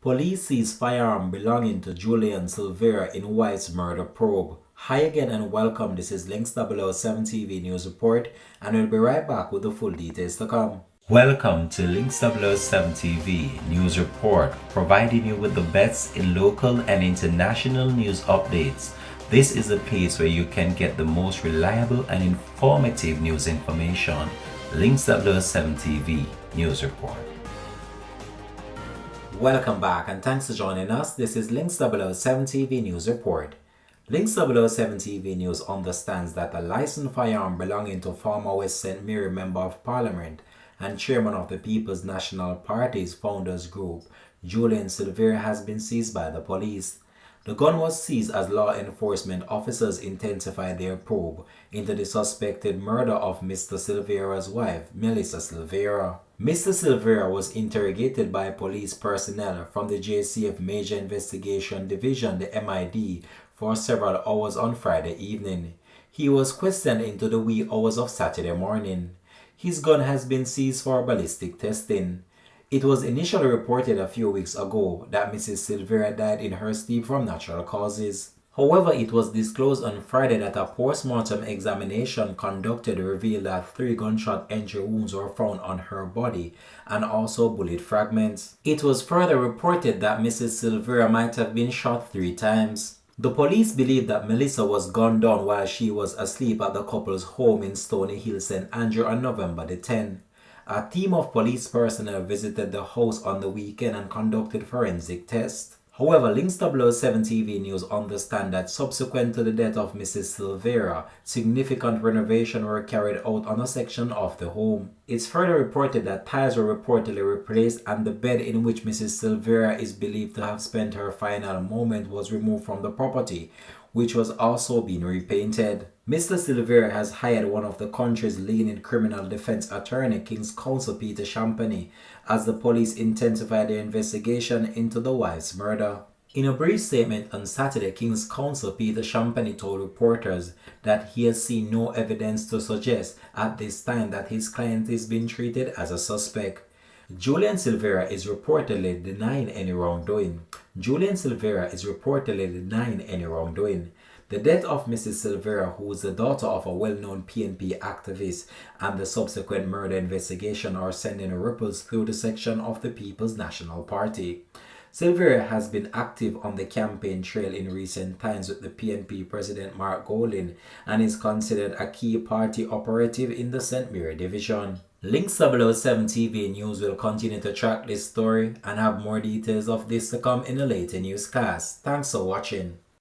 Police seize firearm belonging to Jolyan Silvera in wife's murder probe. Hi again and welcome. This is Links 007 TV News Report, and we'll be right back with the full details to come. Welcome to Links 007 TV News Report, providing you with the best in local and international news updates. This is a place where you can get the most reliable and informative news information. Links 007 TV News Report. Welcome back and thanks for joining us. This is Links 007 TV News Report. Links 007 TV News understands that a licensed firearm belonging to former West St. Mary Member of Parliament and Chairman of the People's National Party's founders group, Jolyan Silvera, has been seized by the police. The gun was seized as law enforcement officers intensified their probe into the suspected murder of Mr. Silvera's wife, Melissa Silvera. Mr. Silvera was interrogated by police personnel from the JCF Major Investigation Division, the MID, for several hours on Friday evening. He was questioned into the wee hours of Saturday morning. His gun has been seized for ballistic testing. It was initially reported a few weeks ago that Mrs. Silvera died in her sleep from natural causes. However, it was disclosed on Friday that a post-mortem examination conducted revealed that 3 gunshot entry wounds were found on her body and also bullet fragments. It was further reported that Mrs. Silvera might have been shot 3 times. The police believe that Melissa was gunned down while she was asleep at the couple's home in Stony Hill, St. Andrew on November the 10th. A team of police personnel visited the house on the weekend and conducted forensic tests. However, Links 007 TV News understand that subsequent to the death of Mrs. Silvera, significant renovations were carried out on a section of the home. It's further reported that tiles were reportedly replaced and the bed in which Mrs. Silvera is believed to have spent her final moment was removed from the property, which was also being repainted. Mr. Silvera has hired one of the country's leading criminal defense attorney, King's Counsel Peter Champagny, as the police intensify their investigation into the wife's murder. In a brief statement on Saturday, King's Counsel Peter Champagny told reporters that he has seen no evidence to suggest at this time that his client is being treated as a suspect. Jolyan Silvera is reportedly denying any wrongdoing. The death of Mrs. Silvera, who is the daughter of a well-known PNP activist, and the subsequent murder investigation are sending ripples through the section of the People's National Party. Silvera has been active on the campaign trail in recent times with the PNP President Mark Jolyan and is considered a key party operative in the St. Mary division. Links 007 TV News will continue to track this story and have more details of this to come in a later newscast. Thanks for watching.